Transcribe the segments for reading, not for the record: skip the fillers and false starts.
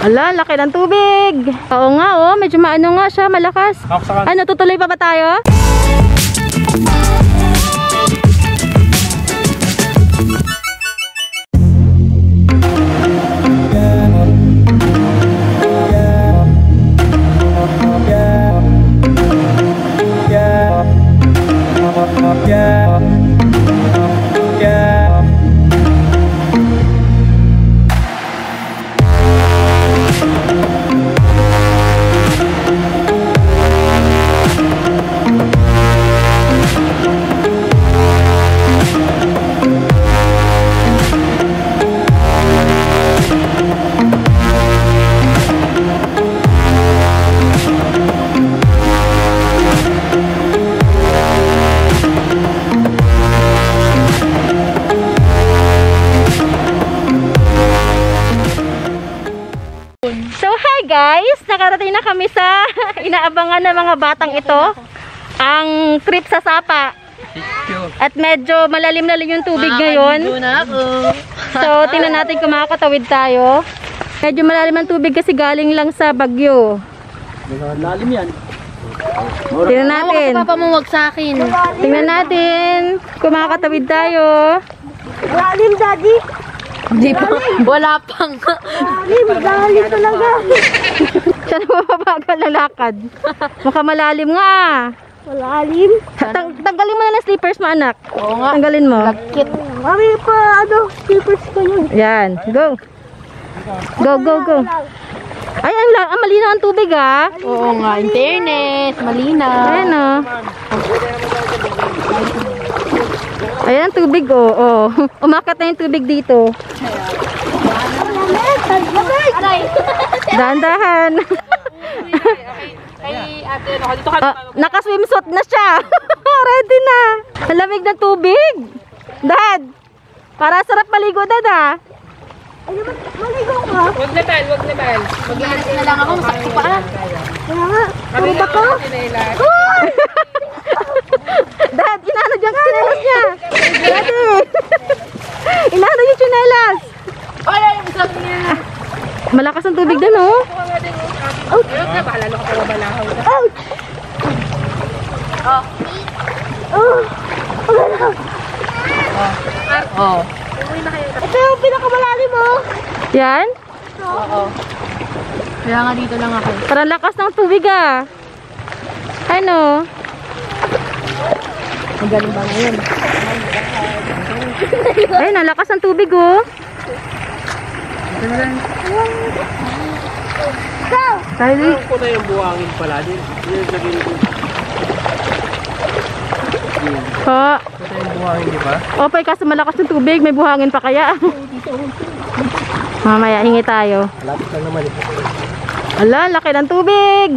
Ala, laki ng tubig. Oo nga, oh. Medyo maano nga siya, malakas. Ano, tutuloy pa ba tayo? Guys, nakarating na kami sa inaabangan ng mga batang ito, ang trip sa Sapa. At medyo malalim-lalim yung tubig ngayon. So, tingnan natin kung makakatawid tayo. Medyo malalim ang tubig kasi galing lang sa Bagyo. Lalim yan. Tingnan natin. Papamuwag sa akin. Tingnan natin kung makakatawid tayo. Lalim, Daddy. Di pa. Wala pang. Lalim talaga. Siya na mababagal na lakad. Mukhang malalim nga. Malalim. Tanggalin mo na ng slippers mo, anak. Oo nga. Tanggalin mo. Lagkit. Mami pa, slippers ko yun. Yan, go. Go, go, go. Ay, ang malinaw ang tubig, ah. Oo nga, in fairness. Malinaw. Ayan, oh. Ayan ang tubig, oh. Umakat na yung tubig dito. Dahan-dahan. Naka-swimsuit na siya. Ready na. Ang lamig ng tubig. Dad, para sarap maligo, Dad, ah. Ay, maligo ka. Wag na bel. Mag-ialis na lang ako, masakit pa. Kaya nga, puro ba ko? Dad, inaano dyan ang tsinelas niya. Daddy. Inaano yung tsinelas. Ay, masarap niya. Malakas ang tubig doon, oh. Ouch! Bahala ka pala balahaw. Ouch! Oh. Ito yung pinakamalalim mo. Yan. Oo. Kaya nga dito lang ako. Parang lakas ng tubig, ah. Ano? Magaling ba ngayon? Ay, nalakas ang tubig, oh. Go! Tayo din. Ko na yung buhangin pala din. Yung lagay ko. Po. Ito yung buhangin, di ba? Opay, kasi malakas yung tubig. May buhangin pa kaya. Mamaya, hingi tayo. Malapit lang naman ito. Ala, laki ng tubig.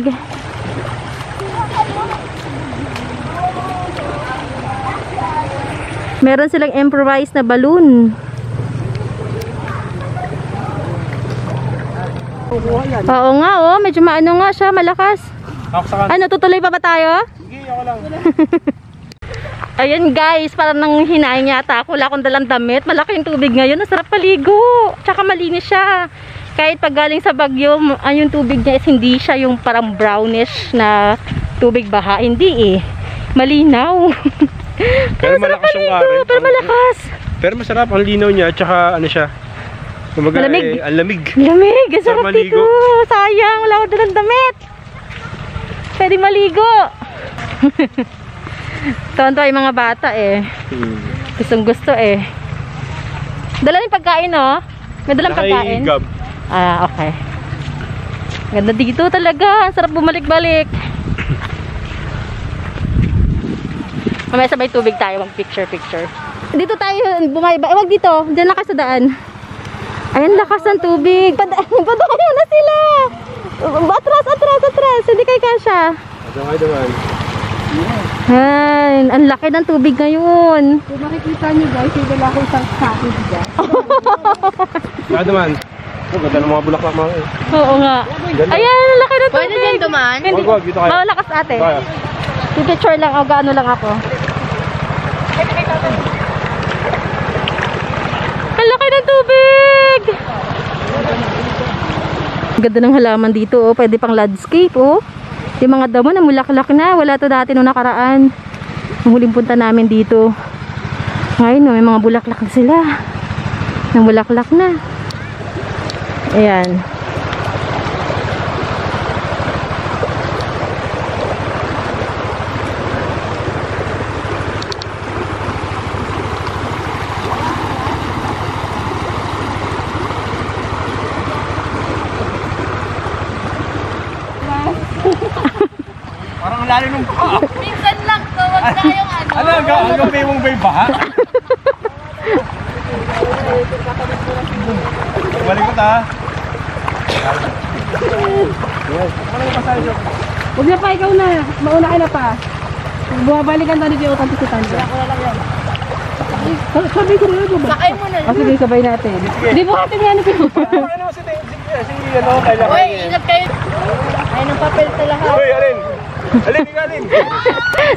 Meron silang improvised na balloon. Oo nga, oh. Medyo maano nga siya, malakas. Ano, tutuloy pa ba tayo? Sige, ako lang. Ayan guys, parang nang hinaing yata ako. Wala akong dalang damit. Malaki yung tubig ngayon. Nasarap paligo. Tsaka malinis siya. Kahit pag galing sa Bagyo, yung tubig niya is hindi siya yung parang brownish na tubig baha. Hindi eh. Malinaw. Pero malakas yung arin. Pero malakas. Pero masarap ang linaw niya. Tsaka ano siya. Kumaga, Malamig. ang lamig. Lamig. Ang sarap Sarap maligo. dito. Sayang. Wala akong dalang damit. Pwede maligo. Tonto yung mga bata eh. Gustong gusto eh. Dala yung pagkain, oh. May dalang pagkain. Gab. Ah, okay. Ganda dito talaga. Ang sarap bumalik-balik. Mamaya sabay tubig tayo. Mag-picture-picture. Dito tayo bumaiba. Wag dito. Diyan na ka sa daan. Ayan, lakas ng tubig. Padayo na sila. Atras. Hindi kayo kasha. Adamay naman. Ay, ang laki ng tubig ngayon. Kung makikita niyo guys, yung dala ko isang sakit dyan. Adaman. Oh, ganda ng mga bulaklak mga eh. Oo nga. Ayan, ang laki ng tubig. Pwede dyan dumaan? Wag, dito kayo. Lakas ate. Kaya. Picture lang, o gaano lang ako. Ang laki ng tubig! ganda ng halaman dito, oh. Pwede pang landscape, oh. Yung mga damo na mulaklak na. Wala to dati nung nakaraan. Ang huling punta namin dito. Ngayon, may mga bulaklak na sila. Nang bulaklak na. Ayan. Parang lalim ng baha. Minsan lang to, wag tayong ano. Ano, hanggang bay mong bay baha? Balik ko ta. Huwag na pa, ikaw na. Mauna ka na pa. Bumabalikan tayo dito utang tisutan. Sabi ko na ba? Sakay mo na. Sige, sabay natin. Di ba natin yan? Ano si ano, kailangan. Uy, ingat kayo. Ayun ang papel sa lahat. Uy, alin? Alin.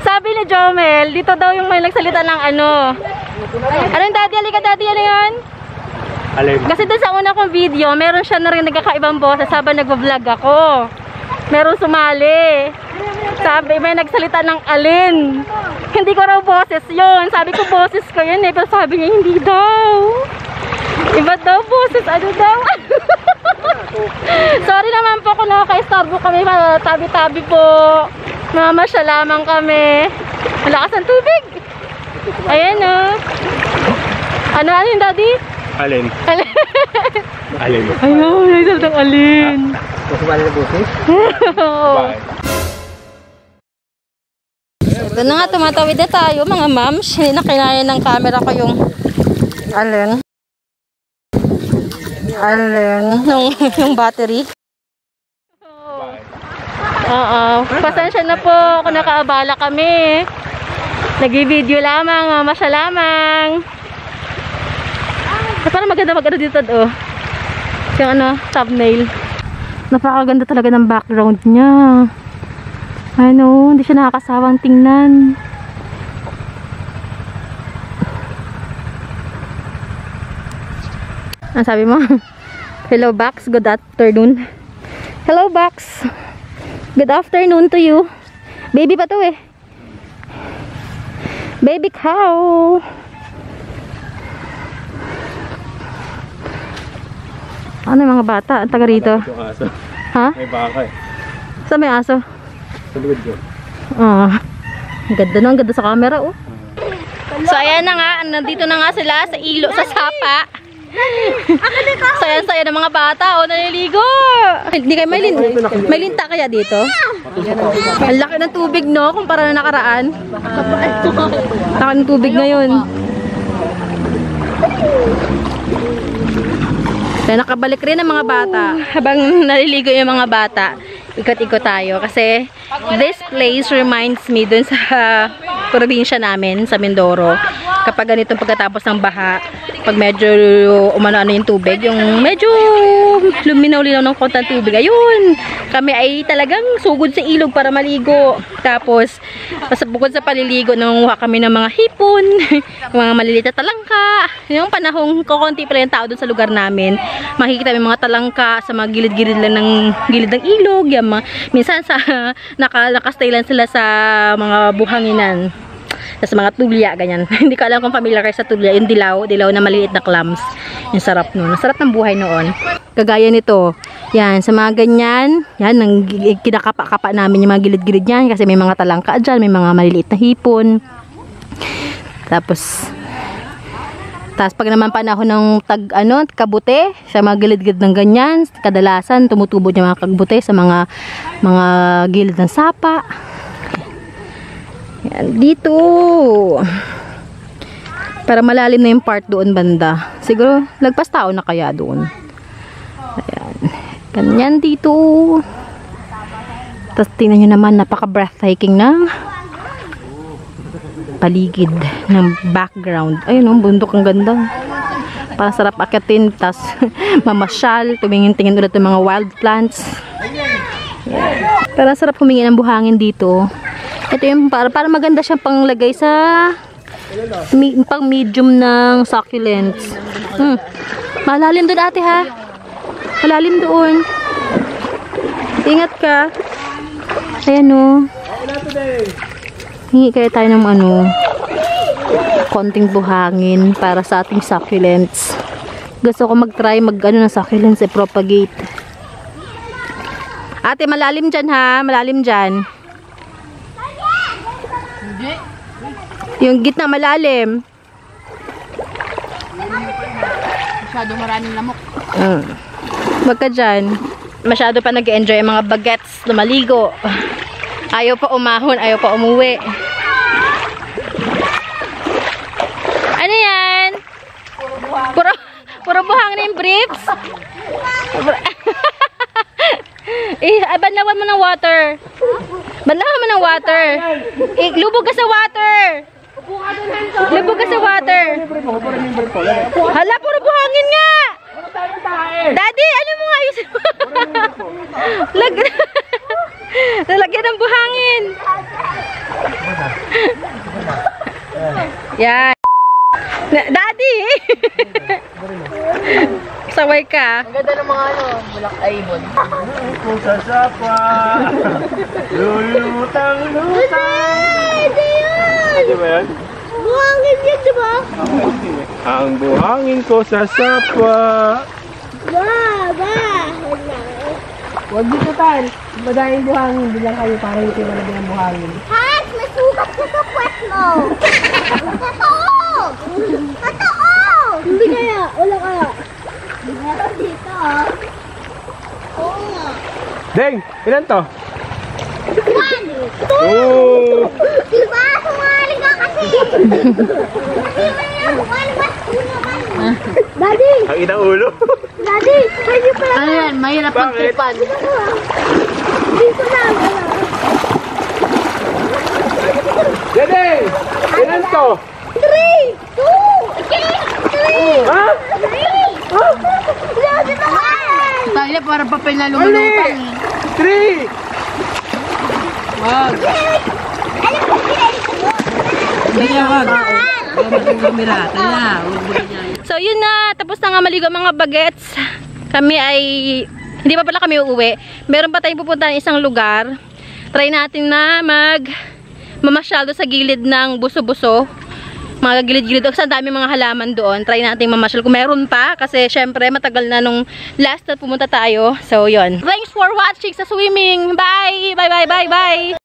Sabi ni Jomel, dito daw yung may nagsalita ng ano. Anong daddy? Halika daddy, ano yun? Alin? Kasi doon sa una kong video, meron siya na rin nagkakaibang boses habang nagbablog ako. Meron sumali. Sabi, may nagsalita ng alin. Hindi ko raw boses yun. Sabi ko boses ko yun eh. Pero sabi niya, hindi daw. Iba daw boses. Ano daw? Sorry naman po kung nakaka-istorbo kami. Tabi-tabi po. Mamasya lamang kami. Malakas ang tubig. Ayan o. Ano yung daddy? Alin? Alin. Ayaw, nagsalita ng alin. Masumali na busis? Oo. Ito na nga, tumatawid na tayo mga mams. Hindi na kinaya ng camera ko yung alin. Yung battery. Oo. Pasensya na po kung nakaabala kami. Nag-video lamang, masya lamang. Parang maganda dito, oh. Yung ano, thumbnail. Napakaganda talaga ng background niya. Ano, hindi siya nakakasawang tingnan. Ano sabi mo? Hello Bax, good afternoon. Hello Bax. Good afternoon to you. Baby pa to eh. Baby cow. Ano yung mga bata? Ang taga rito. Yung aso. Ha? May baka eh. Saan may aso? Sa likod ko. Ang ganda na, ang ganda sa camera oh. So ayan na nga, nandito na nga sila sa ilo, sa sapa. Saya-saya ng mga bata oh, naliligo. Hindi kayo may linta kaya dito? Ang laki ng tubig no, kumpara na nakaraan. Laki ng tubig ngayon. Kaya nakabalik rin ang mga bata. Habang naliligo yung mga bata, ikot-ikot tayo. Kasi this place reminds me dun sa probinsya namin, sa Mindoro. Kapag ganitong pagkatapos ng baha, pag medyo umano-ano yung tubig, yung medyo luminaw-linaw ng konting tubig, ayun, kami ay talagang sugod sa ilog para maligo. Tapos, bukod sa paliligo, nangunguha kami ng mga hipon, mga maliliit na talangka. Yung panahong kukunti pala yung tao dun sa lugar namin, makikita may mga talangka sa mga gilid-gilid lang ng gilid ng ilog. Yan, minsan sa nakastay lang sila sa mga buhanginan. Sa mga tulya, ganyan. Hindi ko alam kung familiar kayo sa tulya. Yung dilaw na maliit na clams. Yung sarap nun. Ang sarap ng buhay noon. Kagaya nito. Yan, sa mga ganyan. Yan, kinakapa-kapa namin yung mga gilid-gilid yan. Kasi may mga talangka dyan. May mga maliliit na hipon. Tapos pag naman panahon ng kabute, sa mga gilid-gilid ng ganyan, kadalasan tumutubo yung mga kabute sa mga gilid ng sapa. Yan, dito. Para malalim na yung part doon banda. Siguro, lagpas tao na kaya doon. Ayan. Ganyan dito. Tapos tingnan nyo naman, napaka-breathtaking ng paligid ng background. Ayun, bundok ang ganda. Parang sarap akitin. Tapos mamasyal, tumingin-tingin ulit ng mga wild plants. Ayan. Parang sarap humingi ng buhangin dito. Ito yung para maganda siyang panglagay sa pang medium ng succulents. Malalim doon ate ha. Malalim doon. Ingat ka. Ayan o. Hingi kaya tayo ng konting buhangin para sa ating succulents. Gusto ko mag-try ng succulents propagate. Ate, malalim dyan ha. Malalim dyan. Hindi. Yung gitna malalim. Masyado maraming lamok. Wag ka dyan. Masyado pa nag-enjoy ang mga bagets na maligo. Ayaw pa umahon, ayaw pa umuwi. Ano yan? Puro buhangin yung briefs? Banlawan mo ng water. Banlawan mo ng water. Lubog ka sa water. Lubog ka sa water. Hala, puro buhangin nga. Daddy, ano mo nga yun? Lalagyan ng buhangin. Yan. Daddy! Saway ka. Ang ganda ng mga bulak ibon. Kung sa sapa, lulutang-lutang. Ito yun! Di ba yan? Buhangin yun, di ba? Ang buhangin ko sa sapa. Huwag dito tayo. Madayang buhangin. Bilang kayo para hindi malagyan ng buhangin. Hat, may sugat ko sa puwet mo. Totoo! Totoo! Hindi kaya. Wala kaya. Meron dito, oh. Oo nga. Deng, ilan to? One, Oh! diba? Sumali ka kasi. Kasi may one mas naman. Daddy! Ang inang ulo. Daddy! Pwede pala. Ano yan? Mahirap Bakit? magtripan. Dito lang, wala. Deng, ilan to? 3, 2, okay, 3, Ha? 3. Grabe naman. Tayo para papel na lumalutang. 3! Wag. Alam mo, pinalik ko. Kaya wag. So yun na, tapos na nga maligo mga bagets. Kami ay, hindi pa pala kami uuwi. Meron pa tayong pupuntahan isang lugar. Try natin na mamasyal sa gilid ng buso-buso. Mga gilid-gilid. Kasi ang dami mga halaman doon. Try natin mamasyal kung meron pa. Kasi syempre matagal na nung last na pumunta tayo. So yun. Thanks for watching sa swimming. Bye! Bye, bye, bye, bye!